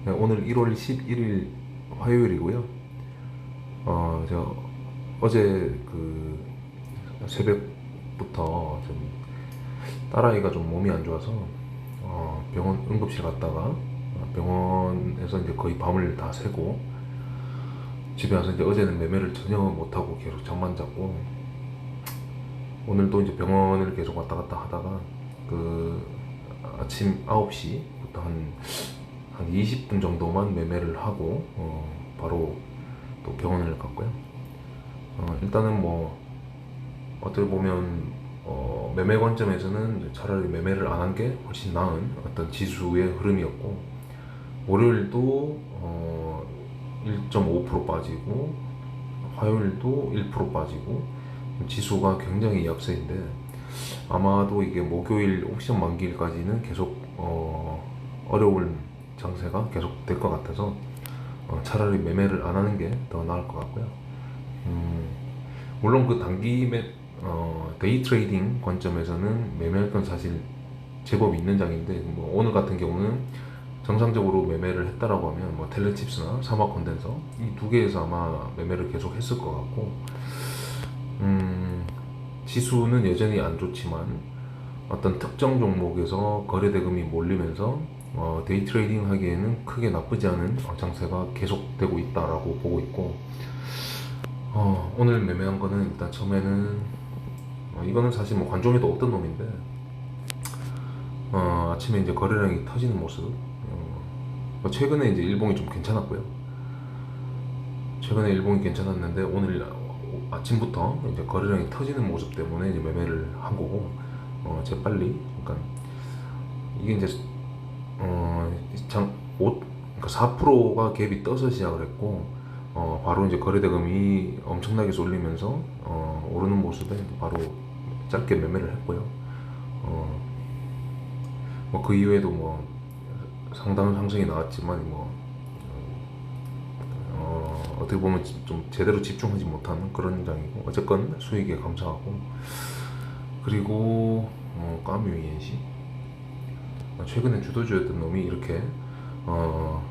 네, 오늘 1월 11일 화요일이고요. 제가 어제 새벽부터 좀 딸아이가 좀 몸이 안 좋아서 병원 응급실 갔다가 병원에서 이제 거의 밤을 다 새고 집에 와서 이제 어제는 매매를 전혀 못하고 계속 잠만 잤고 오늘도 이제 병원을 계속 왔다 갔다 하다가 그 아침 9시부터 한 20분 정도만 매매를 하고 바로 또 병원을 갔고요. 일단은 뭐 어떻게 보면 매매 관점에서는 차라리 매매를 안 한 게 훨씬 나은 어떤 지수의 흐름이었고 월요일도 1.5% 빠지고 화요일도 1% 빠지고 지수가 굉장히 약세인데 아마도 이게 목요일 옵션 만기일까지는 계속 어려울 장세가 계속 될 것 같아서 차라리 매매를 안 하는 게 더 나을 것 같고요. 물론 그 단기 데이 트레이딩 관점에서는 매매할 건 사실 제법 있는 장인데 뭐 오늘 같은 경우는 정상적으로 매매를 했다라고 하면 뭐 텔레칩스나 사막 콘덴서 이 두 개에서 아마 매매를 계속 했을 것 같고 지수는 여전히 안 좋지만 어떤 특정 종목에서 거래 대금이 몰리면서 데이 트레이딩 하기에는 크게 나쁘지 않은 장세가 계속되고 있다라고 보고 있고 오늘 매매한 거는 일단 처음에는 이거는 사실 뭐 관종에도 없던 놈인데 아침에 이제 거래량이 터지는 모습 뭐 최근에 이제 일봉이 좀 괜찮았고요. 최근에 일봉이 괜찮았는데 오늘 아침부터 이제 거래량이 터지는 모습 때문에 이제 매매를 한 거고 재빨리 그러니까 이게 이제 장, 그러니까 4%가 갭이 떠서 시작을 했고, 바로 이제 거래대금이 엄청나게 쏠리면서, 오르는 모습에 바로 짧게 매매를 했고요. 뭐 그 이후에도 뭐 상당한 상승이 나왔지만, 어떻게 보면 좀 제대로 집중하지 못하는 그런 장이고, 어쨌건 수익에 감사하고, 그리고, 까뮤이엔시. 최근에 주도주였던 놈이 이렇게, 어,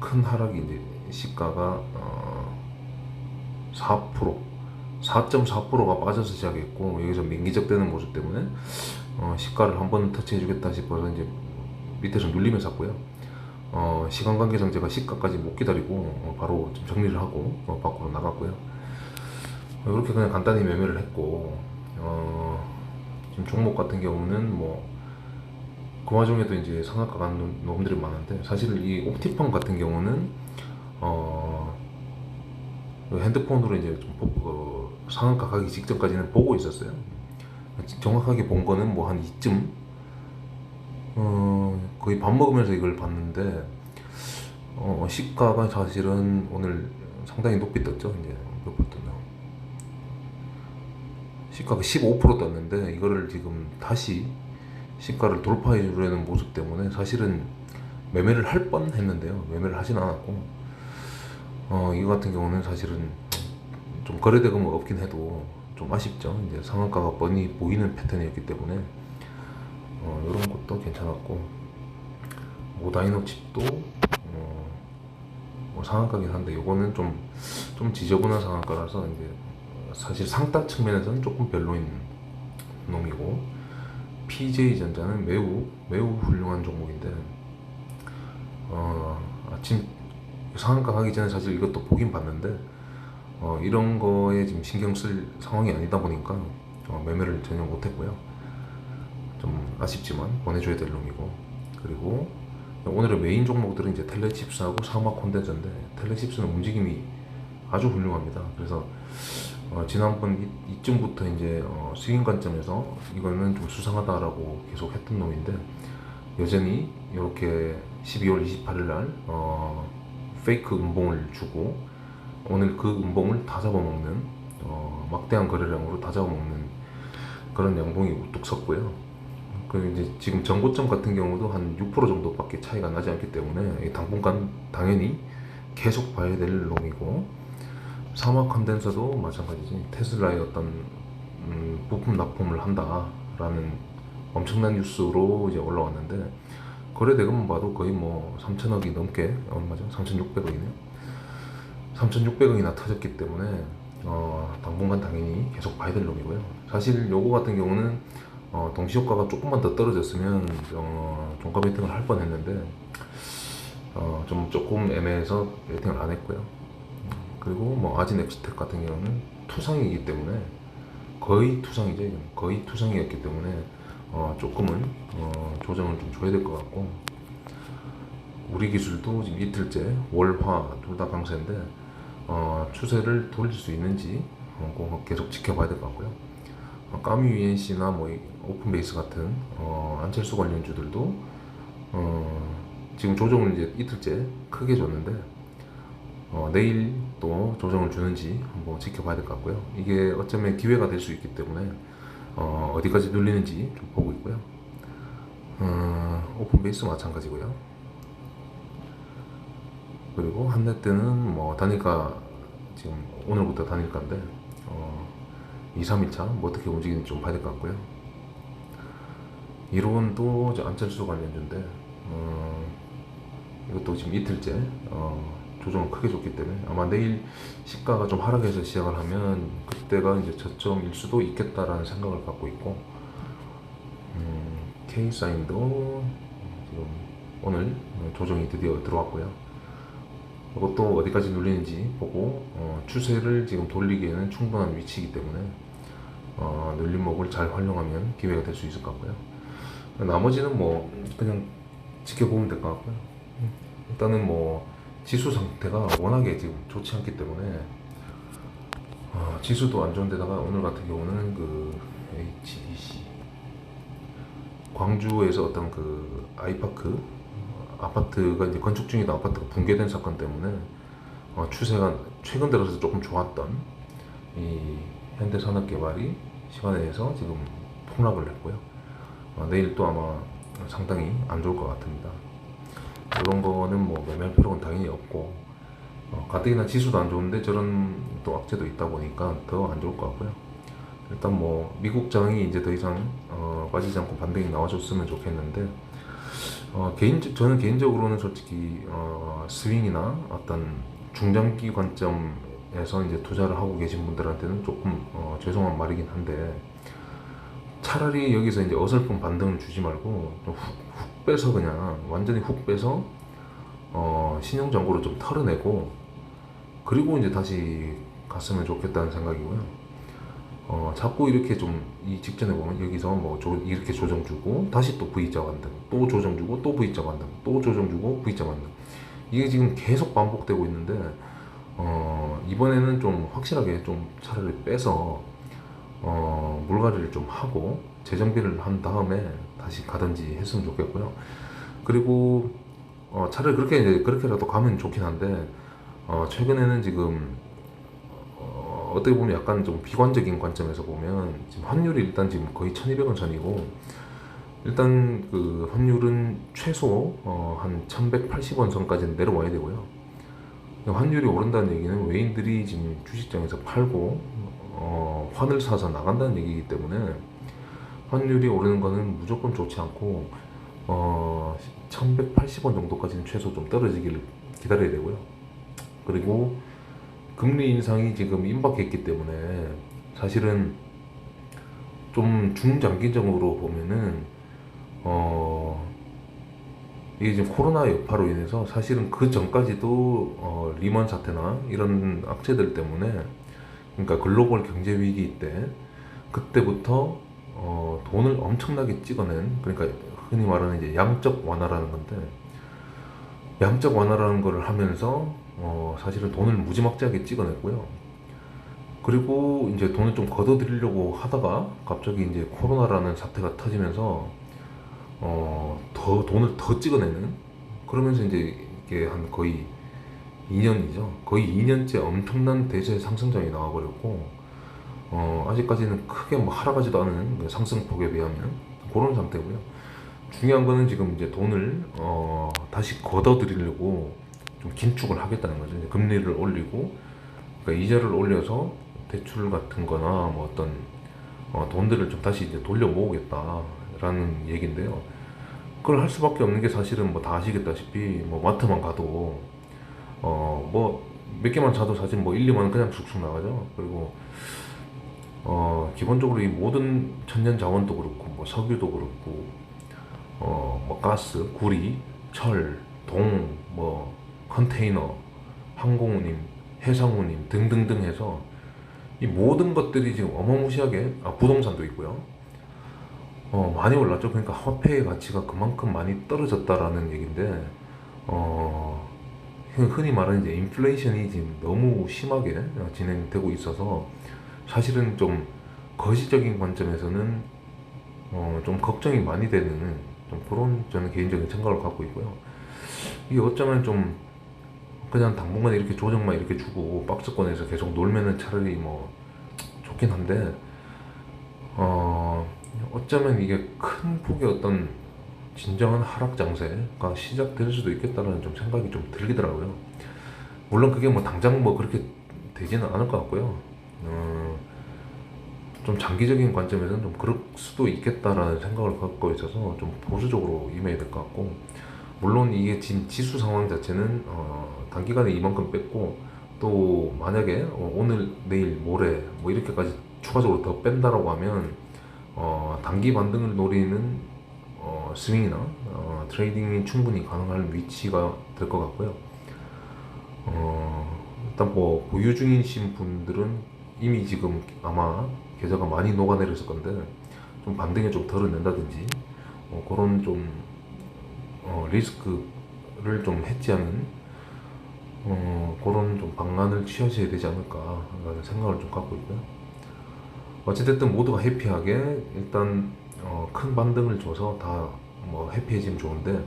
큰 하락이 이제 시가가 4% 4.4%가 빠져서 시작했고 여기서 민기적되는 모습 때문에 시가를 한 번 터치해주겠다 싶어서 이제 밑에서 눌리면 샀고요. 시간 관계상 제가 시가까지 못 기다리고 바로 좀 정리를 하고 밖으로 나갔고요. 이렇게 그냥 간단히 매매를 했고 지금 종목 같은 경우는 뭐 그 와중에도 이제 상한가 가는 놈들이 많은데 사실 이 옵티펀 같은 경우는 어, 핸드폰으로 이제 좀 상한가 가기 직전까지는 보고 있었어요. 정확하게 본 거는 뭐 한 이쯤 거의 밥 먹으면서 이걸 봤는데 시가가 사실은 오늘 상당히 높이 떴죠. 이제 몇 번 떴나? 시가가 15% 떴는데 이거를 지금 다시 시가를 돌파해 주려는 모습 때문에 사실은 매매를 할 뻔 했는데요. 매매를 하진 않았고 이거 같은 경우는 사실은 좀 거래대금은 없긴 해도 좀 아쉽죠. 이제 상한가가 뻔히 보이는 패턴이었기 때문에 이런 것도 괜찮았고 모다이노 칩도 뭐 상한가긴 한데 이거는 좀 지저분한 상한가라서 이제 사실 상따 측면에서는 조금 별로인 놈이고 PJ전자는 매우 훌륭한 종목인데 아침 상한가 가기 전에 사실 이것도 보긴 봤는데 이런 거에 지금 신경 쓸 상황이 아니다 보니까 매매를 전혀 못했고요. 좀 아쉽지만 보내줘야 될 놈이고 그리고 오늘의 메인 종목들은 이제 텔레칩스하고 사막 콘덴서인데 텔레칩스는 움직임이 아주 훌륭합니다. 그래서 지난번 이쯤부터 이제 스윙 관점에서 이거는 좀 수상하다라고 계속 했던 놈인데 여전히 이렇게 12월 28일 날 페이크 음봉을 주고 오늘 그 음봉을 다 잡아먹는 막대한 거래량으로 다 잡아먹는 그런 양봉이 우뚝 섰고요. 그 이제 지금 전고점 같은 경우도 한 6% 정도밖에 차이가 나지 않기 때문에 당분간 당연히 계속 봐야 될 놈이고 사막 컨덴서도 마찬가지지. 테슬라의 어떤 부품 납품을 한다라는 엄청난 뉴스로 이제 올라왔는데 거래 대금만 봐도 거의 뭐 3천억이 넘게, 얼마죠? 3,600억이네요. 3,600억이나 터졌기 때문에 당분간 당연히 계속 봐야 될 놈이고요. 사실 요거 같은 경우는 동시효과가 조금만 더 떨어졌으면 종가 베팅을 할 뻔했는데 조금 애매해서 베팅을 안 했고요. 그리고 뭐 아진 엑스텍 같은 경우는 투상이기 때문에 거의 투상이죠. 이건 거의 투상이었기 때문에 조금은 조정을 좀 줘야 될 것 같고, 우리 기술도 지금 이틀째 월화 둘 다 강세인데 추세를 돌릴 수 있는지 그거 계속 지켜봐야 될 것 같고요. 까미 UNC나 뭐 오픈베이스 같은 안철수 관련주들도 지금 조정을 이제 이틀째 크게 줬는데 내일 또 조정을 주는지 한번 지켜봐야 될 것 같고요. 이게 어쩌면 기회가 될 수 있기 때문에 어디까지 눌리는지 좀 보고 있고요. 오픈베이스 마찬가지고요. 그리고 한내때는 뭐 단일가 지금 오늘부터 단일가인데 2, 3일차 뭐 어떻게 움직이는지 좀 봐야 될 것 같고요. 이론도 안철수 관련주인데 이것도 지금 이틀째 조정을 크게 줬기 때문에 아마 내일 시가가 좀 하락해서 시작을 하면 그때가 이제 저점일 수도 있겠다라는 생각을 갖고 있고, K사인도 지금 오늘 조정이 드디어 들어왔고요. 이것도 어디까지 눌리는지 보고 추세를 지금 돌리기에는 충분한 위치이기 때문에 눌림목을 잘 활용하면 기회가 될 수 있을 것 같고요. 나머지는 뭐 그냥 지켜보면 될 것 같고요. 일단은 뭐 지수 상태가 워낙에 지금 좋지 않기 때문에 지수도 안 좋은데다가 오늘 같은 경우는 그 HDC 광주에서 어떤 그 아이파크 아파트가 이제 건축 중이던 아파트가 붕괴된 사건 때문에 추세가 최근 들어서 조금 좋았던 이 현대산업개발이 시간에서 지금 폭락을 했고요. 내일 또 아마 상당히 안 좋을 것 같습니다. 이런 거는 뭐 매매할 필요는 당연히 없고, 가뜩이나 지수도 안 좋은데 저런 또 악재도 있다 보니까 더 안 좋을 것 같고요. 일단 뭐 미국 장이 이제 더 이상 빠지지 않고 반등이 나와줬으면 좋겠는데, 저는 개인적으로는 솔직히 스윙이나 어떤 중장기 관점에서 이제 투자를 하고 계신 분들한테는 조금 죄송한 말이긴 한데, 차라리 여기서 이제 어설픈 반등을 주지 말고 좀 훅 빼서 그냥 완전히 훅 빼서 신용 잔고를 좀 털어내고 그리고 이제 다시 갔으면 좋겠다는 생각이고요. 자꾸 이렇게 좀 이 직전에 보면 여기서 뭐 이렇게 조정 주고 다시 또 V자 반등, 또 조정 주고 또 V자 반등, 또 조정 주고 V자 반등, 이게 지금 계속 반복되고 있는데 이번에는 좀 확실하게 좀 차라리 빼서 물갈이를 좀 하고 재정비를 한 다음에 다시 가든지 했으면 좋겠고요. 그리고 차라리 그렇게라도 가면 좋긴 한데 최근에는 지금 어떻게 보면 약간 좀 비관적인 관점에서 보면 지금 환율이 일단 지금 거의 1,200원 선이고, 일단 그 환율은 최소 한 1,180원 선까지는 내려와야 되고요. 환율이 오른다는 얘기는 외인들이 지금 주식장에서 팔고 환을 사서 나간다는 얘기이기 때문에 환율이 오르는 거는 무조건 좋지 않고 1,180원 정도까지는 최소 좀 떨어지기를 기다려야 되고요. 그리고 금리 인상이 지금 임박했기 때문에 사실은 좀 중장기적으로 보면은 이게 지금 코로나 여파로 인해서 사실은 그 전까지도 리먼 사태나 이런 악재들 때문에, 그러니까 글로벌 경제 위기 때 그때부터 돈을 엄청나게 찍어낸, 그러니까 흔히 말하는 이제 양적 완화라는 건데, 양적 완화라는 거를 하면서 사실은 돈을 무지막지하게 찍어냈고요. 그리고 이제 돈을 좀 걷어들이려고 하다가 갑자기 이제 코로나라는 사태가 터지면서 더 돈을 더 찍어내는, 그러면서 이제 이게 한 거의 2년이죠. 거의 2년째 엄청난 대세 상승장이 나와버렸고 아직까지는 크게 뭐 하락하지도 않은 그 상승폭에 비하면 그런 상태고요. 중요한 거는 지금 이제 돈을 다시 걷어들이려고 좀 긴축을 하겠다는 거죠. 이제 금리를 올리고, 그러니까 이자를 올려서 대출 같은 거나 뭐 어떤 돈들을 좀 다시 이제 돌려 모으겠다라는 얘기인데요. 그걸 할 수밖에 없는 게 사실은 뭐 다 아시겠다시피 뭐 마트만 가도 뭐 몇 개만 사도 사실 뭐 1, 2만 원 그냥 쑥쑥 나가죠. 그리고 기본적으로 이 모든 천연 자원도 그렇고 뭐 석유도 그렇고 뭐 가스, 구리, 철, 동, 뭐 컨테이너, 항공우님, 해상우님 등등등 해서 이 모든 것들이 지금 어마무시하게 부동산도 있고요. 많이 올랐죠. 그러니까 화폐의 가치가 그만큼 많이 떨어졌다라는 얘기인데 흔히 말하는 이제 인플레이션이 지금 너무 심하게 진행되고 있어서 사실은 좀 거시적인 관점에서는 좀 걱정이 많이 되는 좀 그런 저는 개인적인 생각을 갖고 있고요. 이게 어쩌면 좀 그냥 당분간 이렇게 조정만 이렇게 주고 박스권에서 계속 놀면은 차라리 뭐 좋긴 한데 어쩌면 이게 큰 폭의 어떤 진정한 하락 장세가 시작될 수도 있겠다는 좀 생각이 좀 들더라고요. 물론 그게 뭐 당장 뭐 그렇게 되지는 않을 것 같고요. 좀 장기적인 관점에서는 좀 그럴 수도 있겠다라는 생각을 갖고 있어서 좀 보수적으로 임해야 될 것 같고, 물론 이게 지금 지수 상황 자체는 단기간에 이만큼 뺐고 또 만약에 오늘 내일 모레 뭐 이렇게까지 추가적으로 더 뺀다라고 하면 단기 반등을 노리는 스윙이나 트레이딩이 충분히 가능한 위치가 될 것 같고요. 일단 뭐 보유 중이신 분들은 이미 지금 아마 계좌가 많이 녹아내렸을 건데 좀 반등에 좀 덜어낸다든지 그런 좀 리스크를 좀 해지하는 그런 좀 방안을 취하셔야 되지 않을까 라는 생각을 좀 갖고 있고요. 어찌됐든 모두가 해피하게 일단 큰 반등을 줘서 다 뭐 해피해지면 좋은데,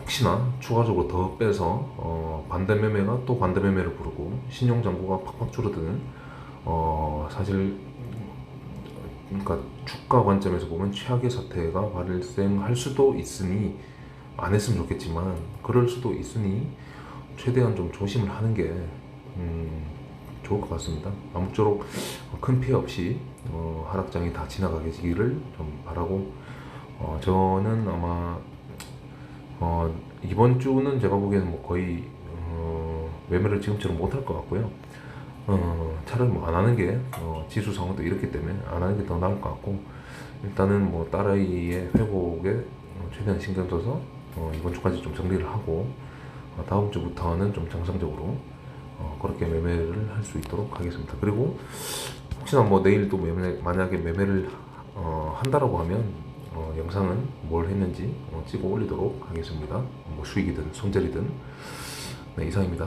혹시나 추가적으로 더 빼서 반대 매매가 또 반대 매매를 부르고 신용 잔고가 팍팍 줄어드는 사실 그러니까 주가 관점에서 보면 최악의 사태가 발생할 수도 있으니 안 했으면 좋겠지만 그럴 수도 있으니 최대한 좀 조심을 하는 게 좋을 것 같습니다. 아무쪼록 큰 피해 없이 하락장이 다 지나가기를 좀 바라고, 저는 아마 이번 주는 제가 보기에는 뭐 거의 매매를 지금처럼 못할 것 같고요. 차라리 뭐 안 하는 게 지수 상황도 이렇기 때문에 안 하는 게 더 나을 것 같고, 일단은 뭐 딸아이의 회복에 최대한 신경 써서 이번 주까지 좀 정리를 하고 다음 주부터는 좀 정상적으로 그렇게 매매를 할 수 있도록 하겠습니다. 그리고 혹시나 뭐 내일도 만약에 매매를 한다라고 하면 영상은 뭘 했는지 찍어 올리도록 하겠습니다. 뭐 수익이든 손절이든. 네, 이상입니다.